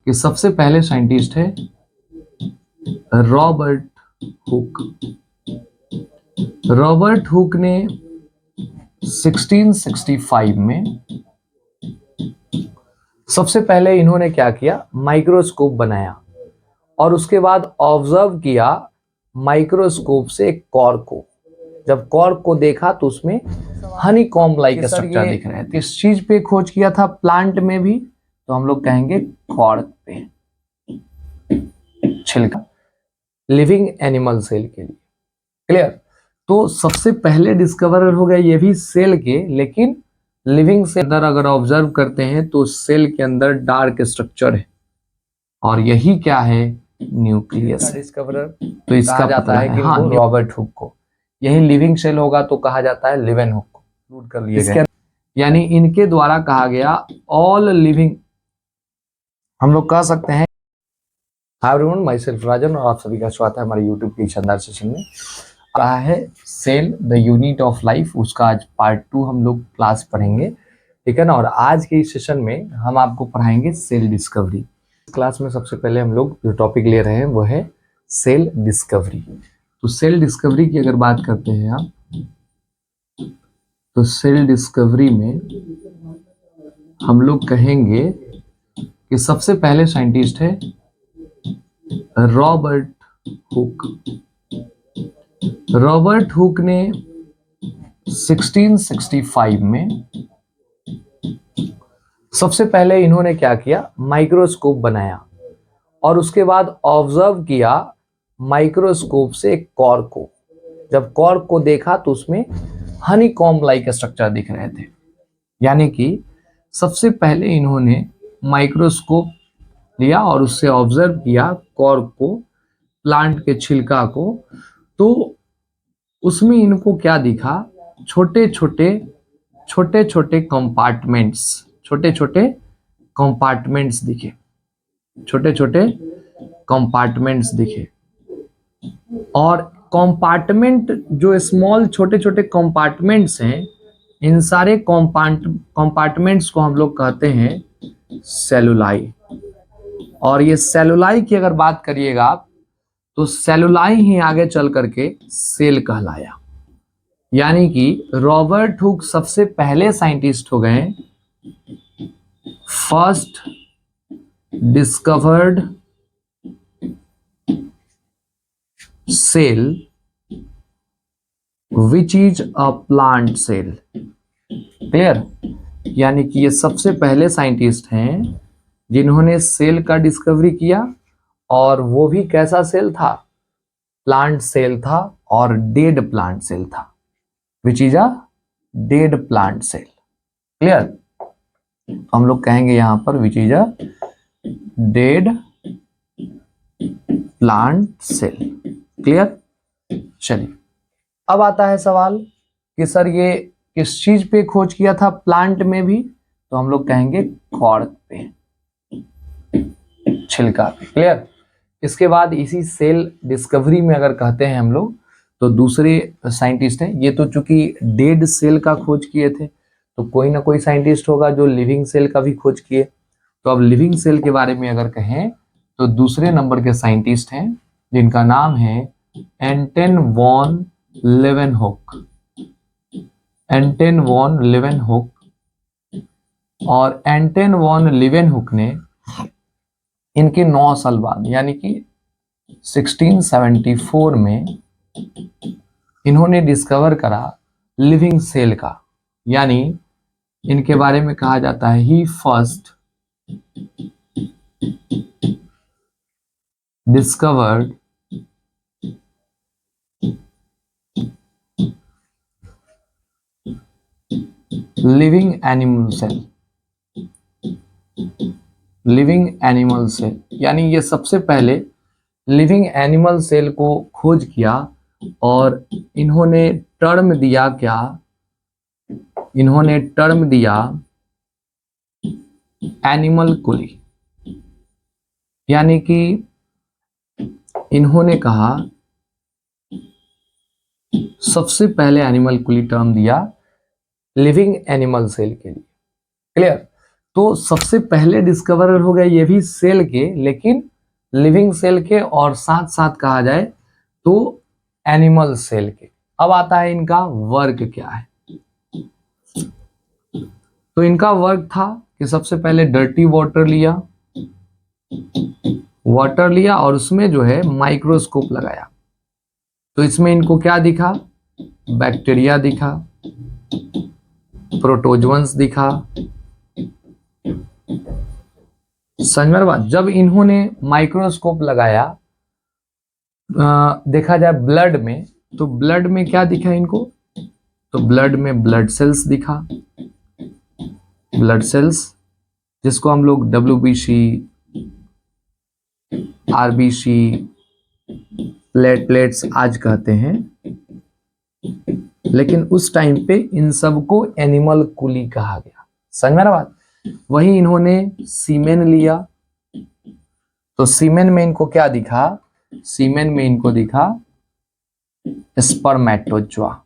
कि सबसे पहले साइंटिस्ट है रॉबर्ट हुक। रॉबर्ट हुक ने 1665 में सबसे पहले इन्होंने क्या किया, माइक्रोस्कोप बनाया और उसके बाद ऑब्जर्व किया माइक्रोस्कोप से एक कॉर्क को। जब कॉर्क को देखा तो उसमें हनी कॉम्ब लाइक स्ट्रक्चर दिख रहे थे। इस चीज पे खोज किया था प्लांट में भी, तो हम लोग कहेंगे कॉर्क पे, छिलका, लिविंग एनिमल सेल के लिए। क्लियर? तो सबसे पहले डिस्कवरर हो गए ये भी सेल के, लेकिन लिविंग से अंदर अगर ऑब्जर्व करते हैं तो सेल के अंदर डार्क स्ट्रक्चर है और यही क्या है, न्यूक्लियस डिस्कवरर। तो इसका जाता है कि हाँ, रॉबर्ट हुक को। यही लिविंग सेल होगा तो कहा जाता है लिवेन हुक को। नोट कर लिए गए, यानी इनके द्वारा कहा गया ऑल लिविंग, हम लोग कह सकते हैं। हाय एवरीवन, माय सेल्फ राजन और आप सभी का स्वागत है हमारे यूट्यूब के शानदार सेशन में। कहा है cell the unit of life, उसका आज पार्ट 2 हम लोग क्लास पढ़ेंगे, ठीक है ना। और आज के इस सेशन में हम आपको पढ़ाएंगे सेल डिस्कवरी। क्लास में सबसे पहले हम लोग जो टॉपिक ले रहे हैं वो है सेल डिस्कवरी। तो सेल डिस्कवरी की अगर बात करते हैं आप, तो सेल डिस्कवरी में हम लोग कहेंगे कि सबसे पहले साइंटिस्ट है रॉबर्ट हुक। रॉबर्ट हुक ने 1665 में सबसे पहले इन्होंने क्या किया, माइक्रोस्कोप बनाया और उसके बाद ऑब्जर्व किया माइक्रोस्कोप से एक कॉर्क को। जब कॉर्क को देखा तो उसमें हनी कॉम्ब लाइक स्ट्रक्चर दिख रहे थे। यानी कि सबसे पहले इन्होंने माइक्रोस्कोप लिया और उससे ऑब्जर्व किया कॉर्क को, प्लांट के छिलका को, तो उसमें इनको क्या दिखा, छोटे छोटे कंपार्टमेंट्स, छोटे छोटे कंपार्टमेंट्स दिखे, छोटे छोटे कंपार्टमेंट्स दिखे। और कंपार्टमेंट जो स्मॉल छोटे छोटे कंपार्टमेंट्स हैं, इन सारे कंपार्टमेंट्स को हम लोग कहते हैं सेलुलाई। और ये सेलुलाई की अगर बात करिएगा आप, तो सेलुलाई ही आगे चल करके सेल कहलाया। यानी कि रॉबर्ट हुक सबसे पहले साइंटिस्ट हो गए, first discovered cell which is a plant cell. Clear? यानी कि ये सबसे पहले साइंटिस्ट हैं जिन्होंने सेल का डिस्कवरी किया, और वो भी कैसा सेल था, प्लांट सेल था और डेड प्लांट सेल था, which is a dead plant cell. Clear? हम लोग कहेंगे यहां पर which is a dead plant cell. Clear? चलिए, अब आता है सवाल कि सर ये किस चीज पे खोज किया था, प्लांट में भी, तो हम लोग कहेंगे कॉर्क पे, छिलका पे। क्लियर? इसके बाद इसी सेल डिस्कवरी में अगर कहते हैं हम लोग, तो दूसरे साइंटिस्ट हैं, ये तो चूंकि डेड सेल का खोज किए थे, तो कोई ना कोई साइंटिस्ट होगा जो लिविंग सेल का भी खोज किए। तो अब लिविंग सेल के बारे में अगर कहें, तो दूसरे नंबर के साइंटिस्ट हैं जिनका नाम है एंटन वॉन लेवेनहुक। एंटन वॉन लेवेनहुक। और एंटन वॉन लेवेनहुक ने इनके 9 साल बाद, यानी कि 1674 में इन्होंने डिस्कवर करा लिविंग सेल का। यानी इनके बारे में कहा जाता है ही first discovered living animal cell. Living animal cell, यानी ये सबसे पहले लिविंग एनिमल सेल को खोज किया और इन्होंने टर्म दिया क्या, इन्होंने टर्म दिया एनिमल कुली। यानी कि इन्होंने कहा, सबसे पहले एनिमल कुली टर्म दिया लिविंग एनिमल सेल के लिए। क्लियर? तो सबसे पहले डिस्कवरर हो गए ये भी सेल के, लेकिन लिविंग सेल के, और साथ साथ कहा जाए तो एनिमल सेल के। अब आता है इनका वर्क क्या है। तो इनका वर्क था कि सबसे पहले डर्टी वाटर लिया और उसमें जो है माइक्रोस्कोप लगाया। तो इसमें इनको क्या दिखा, बैक्टीरिया दिखा, प्रोटोजोन्स दिखा। समझ में बात। जब इन्होंने माइक्रोस्कोप लगाया, देखा जाए ब्लड में, तो ब्लड में क्या दिखा इनको, तो ब्लड में ब्लड सेल्स दिखा, ब्लड सेल्स जिसको हम लोग WBC, RBC, प्लेटलेट्स आज कहते हैं। लेकिन उस टाइम पे इन सबको एनिमल कूली कहा गया। समझ में बात। वही इन्होंने सीमेन लिया, तो सीमेन में इनको क्या दिखा, सीमेन में इनको दिखा स्पर्मेटोजोआ,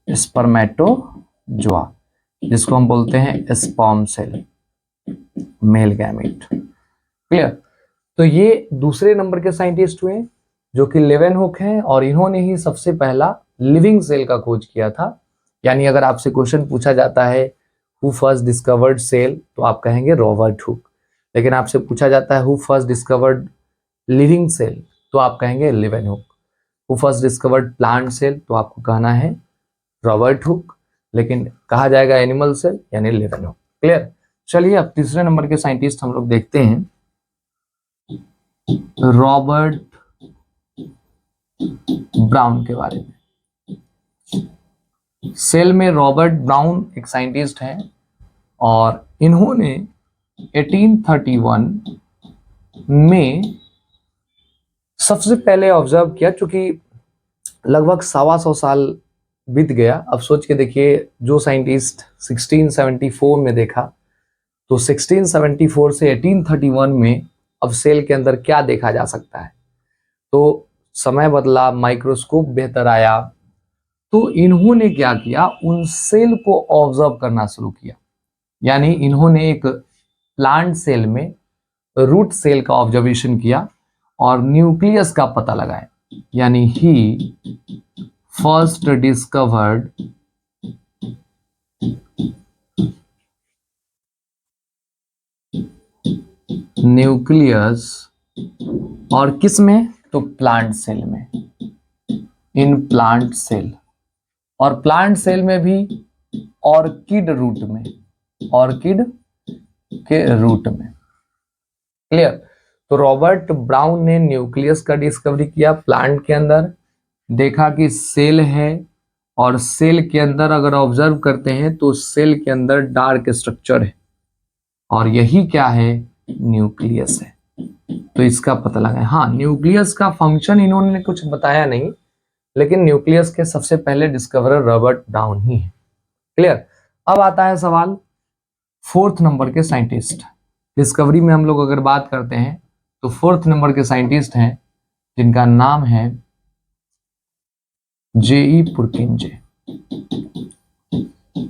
स्पर्मेटोजोआ जिसको हम बोलते हैं sperm cell, male gamete. Clear. तो ये दूसरे नंबर के साइंटिस्ट हुए जो कि लेवेनहुक हैं, और इन्होंने ही सबसे पहला लिविंग सेल का खोज किया था। यानी अगर आपसे क्वेश्चन पूछा जाता है हु फर्स्ट डिस्कवर्ड सेल, तो आप कहेंगे रॉबर्ट हुक। लेकिन आपसे पूछा जाता है who first discovered living cell, तो आप कहेंगे Leeuwenhoek. Who first discovered plant cell, तो आपको कहना है रॉबर्ट हुक। लेकिन कहा जाएगा एनिमल सेल यानी लेवेनहुक। क्लियर। चलिए अब तीसरे नंबर के साइंटिस्ट हम लोग देखते हैं, रॉबर्ट ब्राउन के बारे में। सेल में रॉबर्ट ब्राउन एक साइंटिस्ट हैं, और इन्होंने 1831 में सबसे पहले ऑब्जर्व किया। चूंकि लगभग 125 साल बीत गया, अब सोच के देखिए, जो साइंटिस्ट 1674 में देखा, तो 1674 से 1831 में अब सेल के अंदर क्या देखा जा सकता है। तो समय बदला, माइक्रोस्कोप बेहतर आया, तो इन्होंने क्या किया, उन सेल को ऑब्जर्व करना शुरू किया। यानी इन्होंने एक प्लांट सेल में रूट सेल का ऑब्जर्वेशन किया और न्यूक्लियस का पता लगाया। यानी ही फर्स्ट डिस्कवर्ड न्यूक्लियस, और किस में, तो प्लांट सेल में, इन प्लांट सेल। और प्लांट सेल में भी ऑर्किड रूट में, ऑर्किड के रूट में। क्लियर। तो रॉबर्ट ब्राउन ने न्यूक्लियस का डिस्कवरी किया प्लांट के अंदर, देखा कि सेल है, और सेल के अंदर अगर ऑब्जर्व करते हैं तो सेल के अंदर डार्क स्ट्रक्चर है, और यही क्या है, न्यूक्लियस है। तो इसका पता लगा। हाँ, न्यूक्लियस का फंक्शन इन्होंने कुछ बताया नहीं, लेकिन न्यूक्लियस के सबसे पहले डिस्कवरर रॉबर्ट ब्राउन ही है। क्लियर। अब आता है सवाल फोर्थ नंबर के साइंटिस्ट। डिस्कवरी में हम लोग अगर बात करते हैं तो फोर्थ नंबर के साइंटिस्ट हैं जिनका नाम है J.E. पुरकिंजे।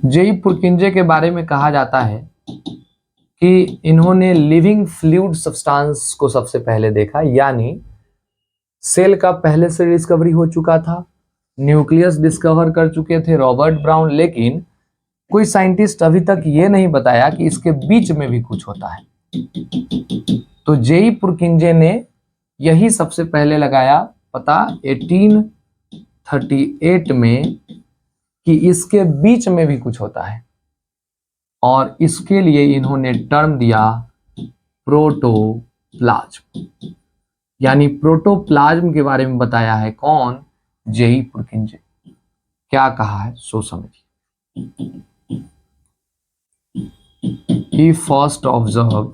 J.E. पुरकिंजे के बारे में कहा जाता है कि इन्होंने लिविंग फ्लूइड सब्सटेंस को सबसे पहले देखा। यानी सेल का पहले से डिस्कवरी हो चुका था, न्यूक्लियस डिस्कवर कर चुके थे रॉबर्ट ब्राउन, लेकिन कोई साइंटिस्ट अभी तक ये नहीं बताया कि इसके बीच में भी कुछ होता है। तो J.E. पुरकिंजे ने यही सबसे पहले लगाया पता 1838 में कि इसके बीच में भी कुछ होता है, और इसके लिए इन्होंने टर्म दिया प्रोटोप्लाज्म। यानी प्रोटोप्लाज्म के बारे में बताया है कौन, J.E. पुरकिंजे। क्या कहा है सो समझिए। He first observed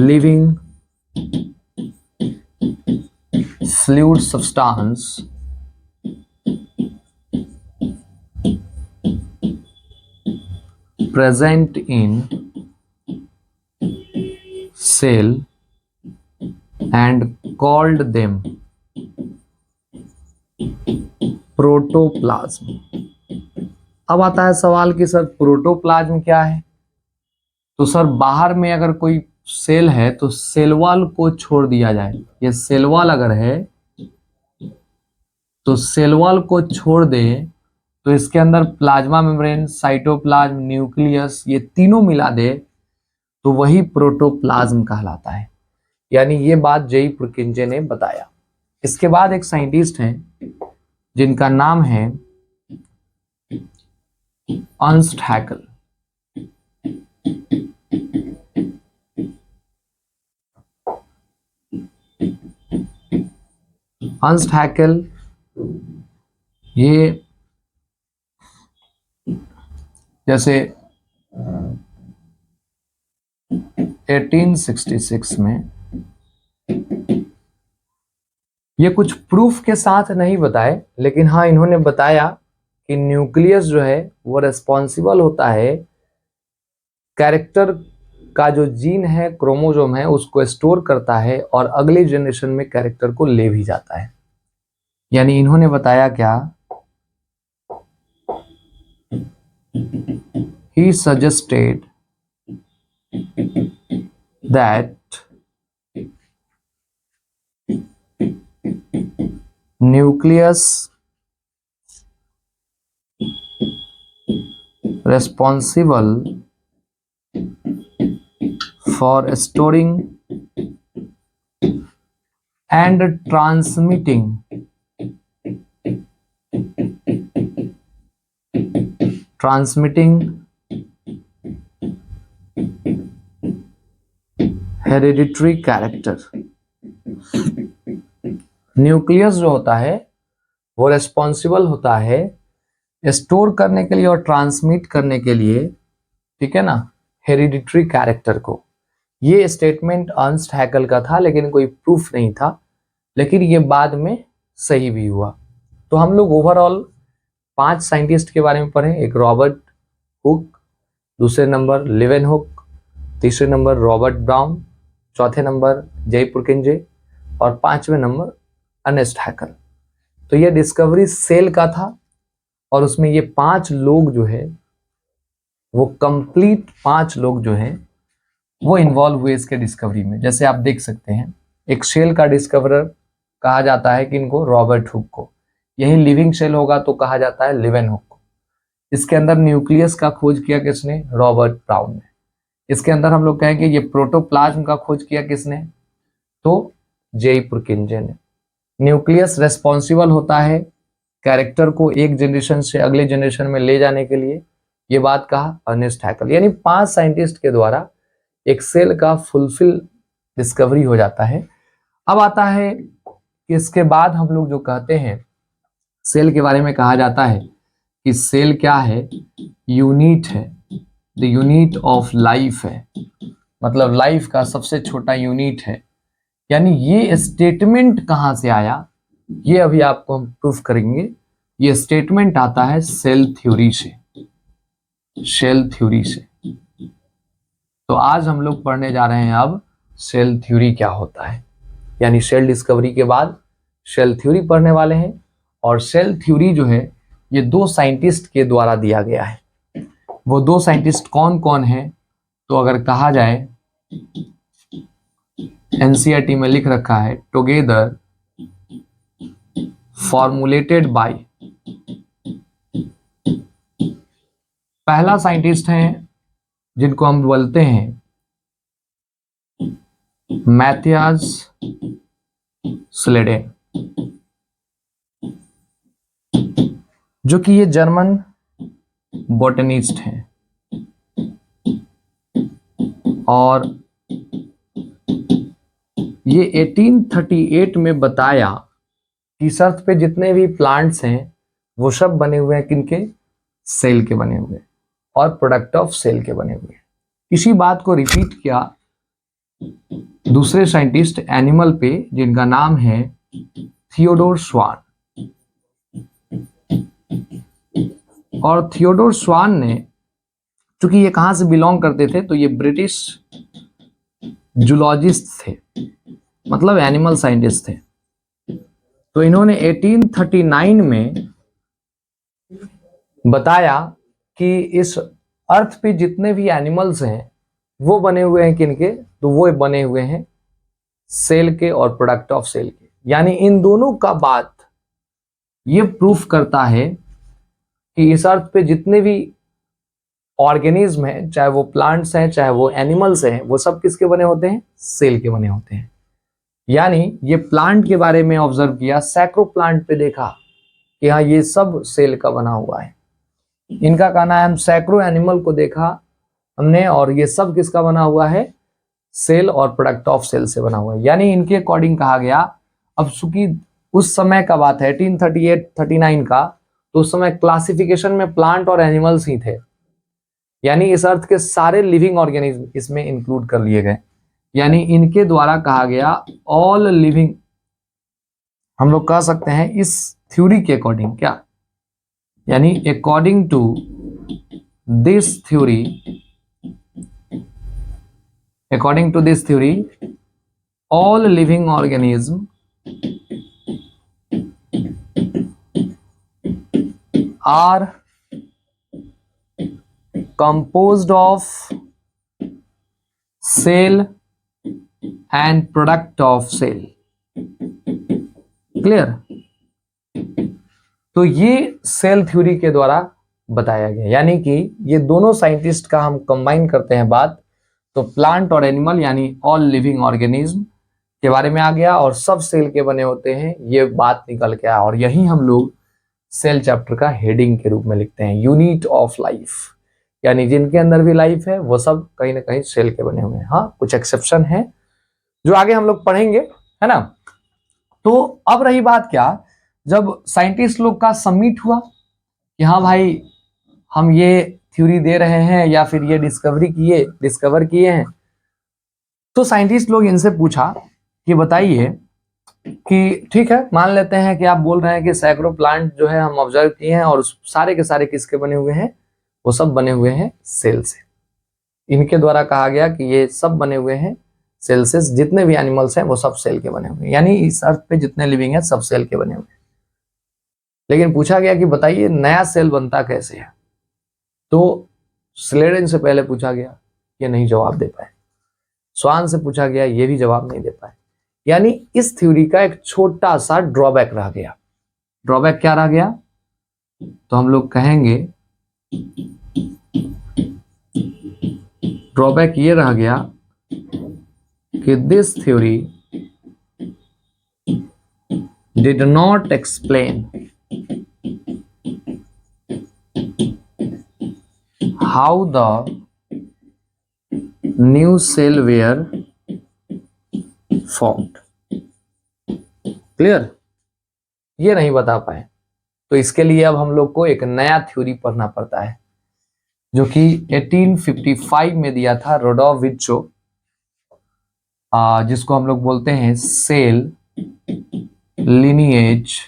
living fluid substance present in cell and called them protoplasm. अब आता है सवाल कि सर प्रोटोप्लाज्म क्या है। तो सर बाहर में अगर कोई सेल है तो सेल वॉल को छोड़ दिया जाए, ये सेल वॉल अगर है तो सेल वॉल को छोड़ दे तो इसके अंदर प्लाज्मा मेम्ब्रेन, साइटोप्लाज्म, न्यूक्लियस ये तीनों मिला दे तो वही प्रोटोप्लाज्म कहलाता है। यानी ये बात जेई पुरकिंजे ने बताया। इसके बाद एक साइंटिस्ट हैं जिनका नाम है अर्नस्ट हैकेल। अर्नस्ट हैकेल ये जैसे 1866 में ये कुछ प्रूफ के साथ नहीं बताए, लेकिन हाँ इन्होंने बताया कि न्यूक्लियस जो है वो रिस्पॉन्सिबल होता है कैरेक्टर का, जो जीन है क्रोमोसोम है उसको स्टोर करता है और अगले जनरेशन में कैरेक्टर को ले भी जाता है। यानी इन्होंने बताया क्या, he suggested that nucleus responsible for storing and transmitting hereditary character. Nucleus जो होता है वो रिस्पॉन्सिबल होता है स्टोर करने के लिए और ट्रांसमिट करने के लिए, ठीक है ना, हेरिडिटरी कैरेक्टर को। ये स्टेटमेंट अर्नस्ट हैकेल का था लेकिन कोई प्रूफ नहीं था, लेकिन ये बाद में सही भी हुआ। तो हम लोग ओवरऑल 5 साइंटिस्ट के बारे में पढ़े। एक रॉबर्ट हुक, दूसरे नंबर लेवेनहुक, तीसरे नंबर रॉबर्ट ब्राउन, चौथे नंबर जेई पुरकिंजे और 5वें नंबर अर्नेस्ट हैकेल। तो ये डिस्कवरी सेल का था और उसमें ये 5 लोग जो है वो कंप्लीट 5 लोग जो है वो इन्वॉल्व हुए इसके डिस्कवरी में। जैसे आप देख सकते हैं एक सेल का डिस्कवरर कहा जाता है कि इनको रॉबर्ट हुक को, यही लिविंग सेल होगा तो कहा जाता है लेवेनहुक को। इसके अंदर न्यूक्लियस का खोज किया किसने, रॉबर्ट ब्राउन ने। इसके अंदर हम लोग कहेंगे ये प्रोटोप्लाज्म का खोज किया किसने, तो जेई पुरकिंजे ने। न्यूक्लियस रेस्पॉन्सिबल होता है कैरेक्टर को एक जनरेशन से अगले जनरेशन में ले जाने के लिए, ये बात कहा अर्नेस्ट हैकेल। यानी 5 साइंटिस्ट के द्वारा एक सेल का फुलफिल डिस्कवरी हो जाता है। अब आता है कि इसके बाद हम लोग जो कहते हैं सेल के बारे में, कहा जाता है कि सेल क्या है, यूनिट है, द यूनिट ऑफ लाइफ है, मतलब लाइफ का सबसे छोटा यूनिट है। यानी ये स्टेटमेंट कहां से आया ये अभी आपको हम प्रूफ करेंगे। ये स्टेटमेंट आता है सेल थ्योरी से, सेल थ्योरी से। तो आज हम लोग पढ़ने जा रहे हैं अब सेल थ्योरी क्या होता है। यानी सेल डिस्कवरी के बाद सेल थ्योरी पढ़ने वाले हैं। और सेल थ्योरी जो है ये 2 साइंटिस्ट के द्वारा दिया गया है। वो 2 साइंटिस्ट कौन कौन है, तो अगर कहा जाए एनसीईआरटी में लिख रखा है टुगेदर फॉर्मुलेटेड बाय। पहला साइंटिस्ट है जिनको हम बोलते हैं मैथियास स्लेडेन, जो कि ये जर्मन बॉटनिस्ट हैं। और ये 1838 में बताया कि इस अर्थ पे जितने भी प्लांट्स हैं वो सब बने हुए हैं किनके, सेल के बने हुए और प्रोडक्ट ऑफ सेल के बने हुए। इसी बात को रिपीट किया दूसरे साइंटिस्ट एनिमल पे, जिनका नाम है थियोडोर स्वान। और थियोडोर स्वान ने, चूंकि ये कहां से बिलोंग करते थे, तो ये ब्रिटिश जूलॉजिस्ट थे, मतलब एनिमल साइंटिस्ट थे। तो इन्होंने 1839 में बताया कि इस अर्थ पे जितने भी एनिमल्स हैं वो बने हुए हैं किनके, तो वो बने हुए हैं सेल के और प्रोडक्ट ऑफ सेल के। यानी इन दोनों का बात ये प्रूफ करता है कि इस अर्थ पे जितने भी ऑर्गेनिज्म हैं, चाहे वो प्लांट्स हैं चाहे वो एनिमल्स हैं, वो सब किसके बने होते हैं, सेल के बने होते हैं। यानी ये प्लांट के बारे में ऑब्जर्व किया, सैक्रो प्लांट पे देखा कि हाँ ये सब सेल का बना हुआ है। इनका कहना है हम सैक्रो एनिमल को देखा हमने और ये सब किसका बना हुआ है, सेल और प्रोडक्ट ऑफ सेल से बना हुआ है। यानी इनके अकॉर्डिंग कहा गया, अब चूंकि उस समय का बात है 1838-39 का, तो उस समय क्लासिफिकेशन में प्लांट और एनिमल्स ही थे। यानी इस अर्थ के सारे लिविंग ऑर्गेनिज्म इसमें इंक्लूड कर लिए गए। यानी इनके द्वारा कहा गया ऑल लिविंग, हम लोग कह सकते हैं इस थ्योरी के अकॉर्डिंग क्या, यानी according to this theory, according to this theory all living organism are composed of cell and product of cell। Clear? तो ये सेल थ्योरी के द्वारा बताया गया। यानी कि ये दोनों साइंटिस्ट का हम कंबाइन करते हैं बात, तो प्लांट और एनिमल यानी ऑल लिविंग ऑर्गेनिज्म के बारे में आ गया और सब सेल के बने होते हैं, ये बात निकल के आया। और यही हम लोग सेल चैप्टर का हेडिंग के रूप में लिखते हैं, यूनिट ऑफ लाइफ। यानी जिनके अंदर भी लाइफ है वो सब कहीं ना कहीं सेल के बने हुए हैं। हाँ कुछ एक्सेप्शन है जो आगे हम लोग पढ़ेंगे, है ना। तो अब रही बात क्या, जब साइंटिस्ट लोग का सबमिट हुआ कि हाँ भाई हम ये थ्योरी दे रहे हैं या फिर ये डिस्कवर किए हैं, तो साइंटिस्ट लोग इनसे पूछा कि बताइए कि ठीक है मान लेते हैं कि आप बोल रहे हैं कि सैकड़ों प्लांट जो है हम ऑब्जर्व किए हैं और सारे के सारे किसके बने हुए हैं, वो सब बने हुए हैं सेल से। इनके द्वारा कहा गया कि ये सब बने हुए हैं सेल से, जितने भी एनिमल्स हैं वो सब सेल के बने हुए हैं। यानी इस अर्थ पे जितने लिविंग है सब सेल के बने हुए हैं। लेकिन पूछा गया कि बताइए नया सेल बनता कैसे है, तो स्लेडन से पहले पूछा गया, ये नहीं जवाब दे पाए। स्वान से पूछा गया, ये भी जवाब नहीं दे पाए। यानी इस थ्योरी का एक छोटा सा ड्रॉबैक रह गया। ड्रॉबैक क्या रह गया, तो हम लोग कहेंगे ड्रॉबैक ये रह गया कि this theory did not explain how the new cell were formed। Clear? ये नहीं बता पाए, तो इसके लिए अब हम लोग को एक नया थ्योरी पढ़ना पड़ता है जो कि 1855 में दिया था रोडोल्फ विर्चो, जिसको हम लोग बोलते हैं सेल लिनिएज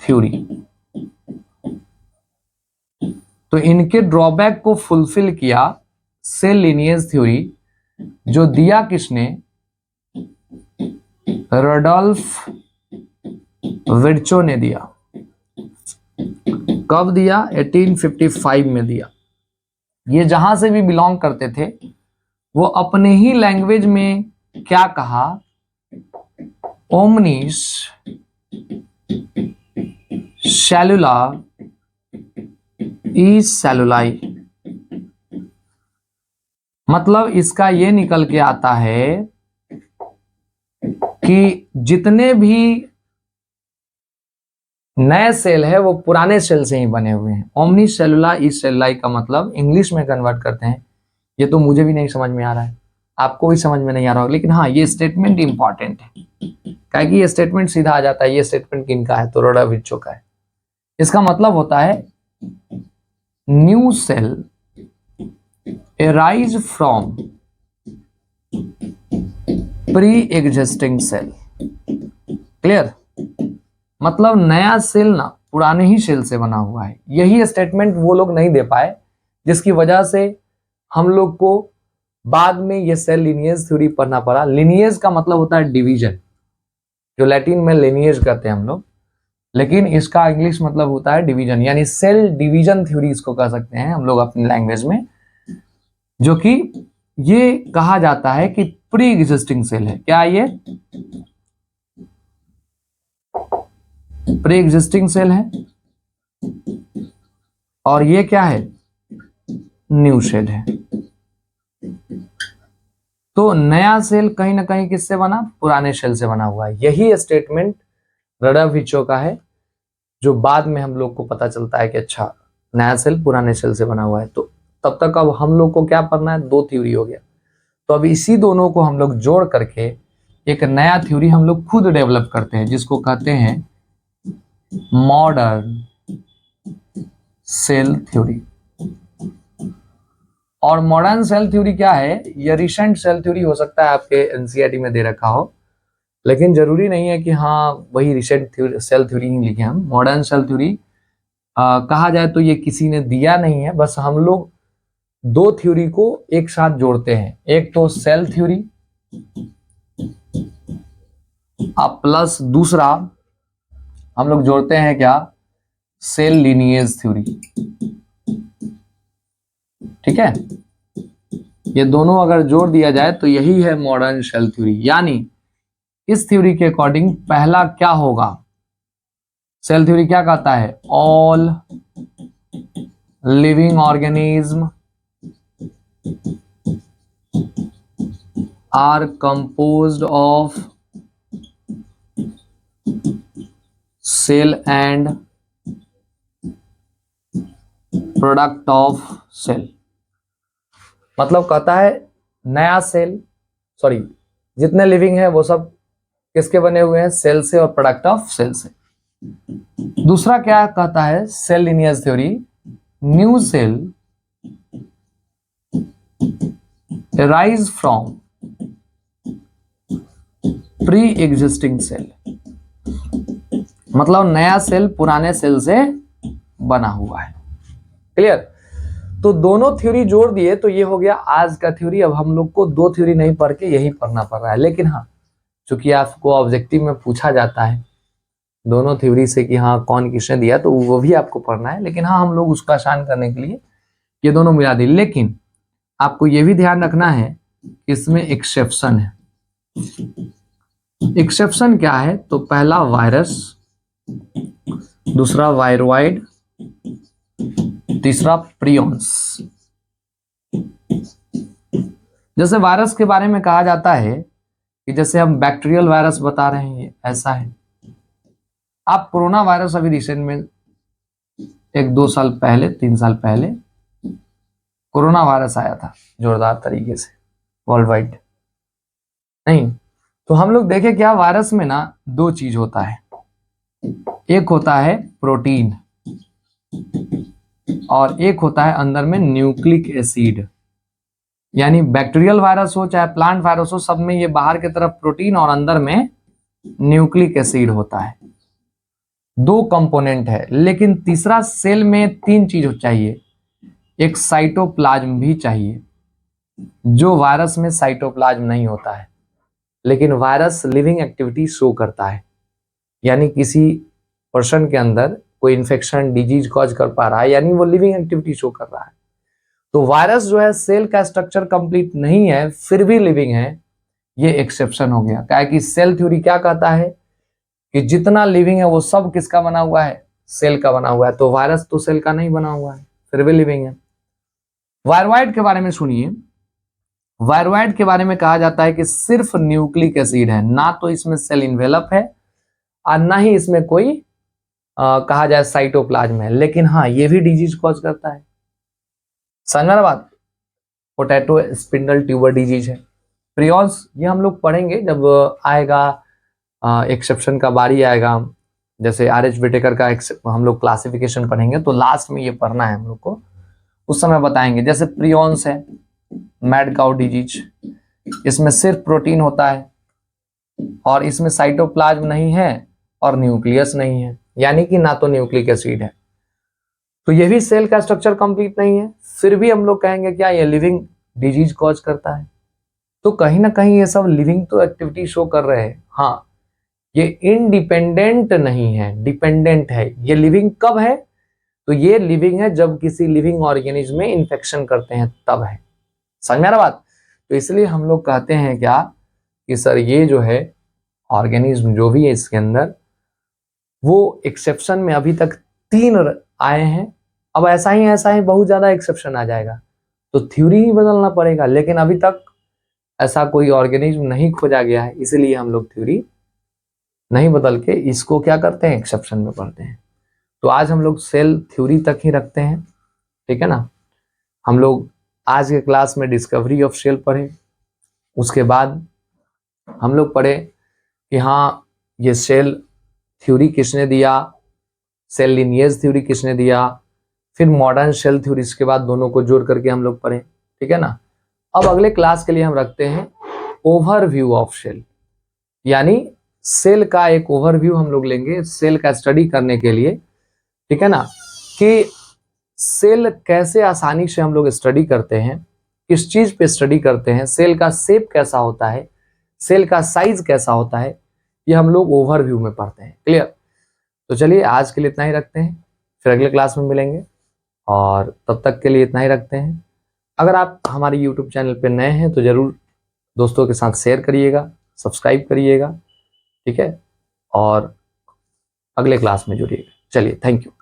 थ्योरी। तो इनके ड्रॉबैक को फुलफिल किया सेल लिनिएज थ्योरी, जो दिया किसने, रोडोल्फ विर्चो ने दिया। कब दिया, 1855 में दिया। ये जहां से भी बिलोंग करते थे वो अपने ही लैंग्वेज में क्या कहा, ओमनिस सेलुला ई सेलुलाई। मतलब इसका ये निकल के आता है कि जितने भी नए सेल है वो पुराने सेल से ही बने हुए हैं। ओमनी सेलुला ई सेलुलाई का मतलब इंग्लिश में कन्वर्ट करते हैं, ये तो मुझे भी नहीं समझ में आ रहा है, आपको भी समझ में नहीं आ रहा होगा, लेकिन हाँ ये स्टेटमेंट इंपॉर्टेंट है, क्या कि ये स्टेटमेंट सीधा आ जाता है। ये स्टेटमेंट किनका है, तो रोडोल्फ विर्चो का है। इसका मतलब होता है new cell arise from pre-existing cell। Clear? मतलब नया सेल ना पुराने ही सेल से बना हुआ है। यही स्टेटमेंट वो लोग नहीं दे पाए, जिसकी वजह से हम लोग को बाद में ये सेल लिनिएज थ्योरी पढ़ना पड़ा। लिनिएज का मतलब होता है डिवीजन, जो लैटिन में लिनिएज कहते हैं हम लोग। लेकिन इसका इंग्लिश मतलब होता है डिवीजन, यानी सेल डिवीजन थ्योरी इसको कह सकते हैं हम लोग अपनी लैंग्वेज में, जो कि ये कहा जाता है कि प्री एग्जिस्टिंग सेल है। क्या ये प्री एग्जिस्टिंग सेल है, और ये क्या है, न्यू सेल है। तो नया सेल कहीं ना कहीं किससे बना, पुराने सेल से बना हुआ है। यही स्टेटमेंट रडाविचो का है, जो बाद में हम लोग को पता चलता है कि अच्छा नया सेल पुराने सेल से बना हुआ है। तो तब तक अब हम लोग को क्या पढ़ना है, दो थ्योरी हो गया। तो अब इसी दोनों को हम लोग जोड़ करके एक नया थ्योरी हम लोग खुद डेवलप करते हैं, जिसको कहते हैं मॉडर्न सेल थ्योरी। और मॉडर्न सेल थ्योरी क्या है, ये रिसेंट सेल थ्योरी हो सकता है आपके एनसीईआरटी में दे रखा हो, लेकिन जरूरी नहीं है कि हाँ वही रिसेंट सेल थ्योरी ही लिखे हम। मॉडर्न सेल थ्योरी कहा जाए तो ये किसी ने दिया नहीं है, बस हम लोग दो थ्योरी को एक साथ जोड़ते हैं। एक तो सेल थ्योरी प्लस दूसरा हम लोग जोड़ते हैं क्या, सेल लिनिएज थ्योरी। ठीक है, ये दोनों अगर जोड़ दिया जाए तो यही है मॉडर्न सेल थ्योरी। यानी इस थ्योरी के अकॉर्डिंग पहला क्या होगा, सेल थ्योरी क्या कहता है, all living organism are composed of cell and product of cell. मतलब कहता है नया सेल, सॉरी जितने लिविंग है वो सब किसके बने हुए हैं, सेल से और प्रोडक्ट ऑफ सेल से। दूसरा क्या कहता है cell lineage theory, new cell arise from pre existing cell. मतलब नया सेल पुराने सेल से बना हुआ है। क्लियर। तो दोनों थ्योरी जोड़ दिए तो ये हो गया आज का थ्योरी। अब हम लोग को दो थ्योरी नहीं पढ़ के यही पढ़ना पड़ रहा है, लेकिन हाँ चूंकि आपको ऑब्जेक्टिव में पूछा जाता है दोनों थ्योरी से कि हाँ कौन किसने दिया, तो वो भी आपको पढ़ना है। लेकिन हाँ हम लोग उसको आसान करने के लिए ये दोनों मिला दी। लेकिन आपको ये भी ध्यान रखना है कि इसमें एक्सेप्शन है। एक्सेप्शन क्या है, तो पहला वायरस, दूसरा वायरोइड, तीसरा प्रियॉन्स। जैसे वायरस के बारे में कहा जाता है कि जैसे हम बैक्टीरियल वायरस बता रहे हैं, ऐसा है। आप कोरोना वायरस अभी रिसेंट में 1-2 साल पहले 3 साल पहले कोरोना वायरस आया था जोरदार तरीके से वर्ल्ड वाइड, नहीं? तो हम लोग देखें क्या, वायरस में ना दो चीज होता है, एक होता है प्रोटीन और एक होता है अंदर में न्यूक्लिक एसिड। यानी बैक्टीरियल वायरस हो चाहे प्लांट वायरस हो, सब में ये बाहर की तरफ प्रोटीन और अंदर में न्यूक्लिक एसिड होता है। दो कंपोनेंट है। लेकिन तीसरा सेल में 3 चीज चाहिए, एक साइटोप्लाज्म भी चाहिए, जो वायरस में साइटोप्लाज्म नहीं होता है। लेकिन वायरस लिविंग एक्टिविटी शो करता है, यानी किसी पर्सन के अंदर कोई इन्फेक्शन डिजीज कॉज कर पा रहा है, यानी वो लिविंग एक्टिविटी शो कर रहा है। तो वायरस जो है सेल का स्ट्रक्चर कंप्लीट नहीं है फिर भी लिविंग है, ये एक्सेप्शन हो गया। क्या है कि सेल थ्योरी क्या कहता है कि जितना लिविंग है वो सब किसका बना हुआ है, सेल का बना हुआ है। तो वायरस तो सेल का नहीं बना हुआ है फिर भी लिविंग है। वायरोइड के बारे में सुनिए। वायरोइड के बारे में कहा जाता है कि सिर्फ न्यूक्लिक एसिड है, ना तो इसमें सेल इन्वेलप है और ना ही इसमें कोई कहा जाए साइटोप्लाज्म है। लेकिन हाँ ये भी डिजीज कॉज करता है। समझ बात, पोटैटो स्पिंडल ट्यूबर डिजीज है। प्रियॉन्स ये हम लोग पढ़ेंगे जब आएगा एक्सेप्शन का बारी आएगा। जैसे RH विटेकर का हम लोग क्लासिफिकेशन पढ़ेंगे तो लास्ट में ये पढ़ना है हम लोग को, उस समय बताएंगे। जैसे प्रियॉन्स है मैड काउ डिजीज, इसमें सिर्फ प्रोटीन होता है और इसमें साइटोप्लाज्म नहीं है और न्यूक्लियस नहीं है, यानी कि ना तो न्यूक्लिक एसिड है। तो ये भी सेल का स्ट्रक्चर कंप्लीट नहीं है, फिर भी हम लोग कहेंगे क्या ये लिविंग डिजीज कॉज करता है। तो कहीं ना कहीं ये सब लिविंग तो एक्टिविटी शो कर रहे हैं। हाँ ये इंडिपेंडेंट नहीं है, डिपेंडेंट है। ये लिविंग कब है? तो ये लिविंग है जब किसी लिविंग ऑर्गेनिज्म में इन्फेक्शन करते हैं तब है। समझ में आ रहा बात? तो इसलिए हम लोग कहते हैं क्या कि सर ये जो है ऑर्गेनिज्म जो भी है इसके अंदर, वो एक्सेप्शन में अभी तक 3 आए हैं। अब ऐसा ही बहुत ज्यादा एक्सेप्शन आ जाएगा तो थ्योरी ही बदलना पड़ेगा, लेकिन अभी तक ऐसा कोई ऑर्गेनिज्म नहीं खोजा गया है, इसलिए हम लोग थ्योरी नहीं बदल के इसको क्या करते हैं, एक्सेप्शन में पढ़ते हैं। तो आज हम लोग सेल थ्योरी तक ही रखते हैं, ठीक है ना। हम लोग आज के क्लास में डिस्कवरी ऑफ सेल पढ़े, उसके बाद हम लोग पढ़े कि हाँ ये सेल थ्योरी किसने दिया, सेल लिनिएज थ्योरी किसने दिया, फिर मॉडर्न सेल थ्योरी, इसके बाद दोनों को जोड़ करके हम लोग पढ़े, ठीक है ना। अब अगले क्लास के लिए हम रखते हैं ओवरव्यू ऑफ सेल, यानी सेल का एक ओवरव्यू हम लोग लेंगे सेल का स्टडी करने के लिए, ठीक है ना, कि सेल कैसे आसानी से हम लोग स्टडी करते हैं, किस चीज पे स्टडी करते हैं, सेल का शेप कैसा होता है, सेल का साइज कैसा होता है, ये हम लोग ओवरव्यू में पढ़ते हैं। क्लियर? तो चलिए आज के लिए इतना ही रखते हैं, फिर अगले क्लास में मिलेंगे, और तब तक के लिए इतना ही रखते हैं। अगर आप हमारे यूट्यूब चैनल पे नए हैं तो जरूर दोस्तों के साथ शेयर करिएगा, सब्सक्राइब करिएगा, ठीक है, और अगले क्लास में जुड़िएगा। चलिए, थैंक यू।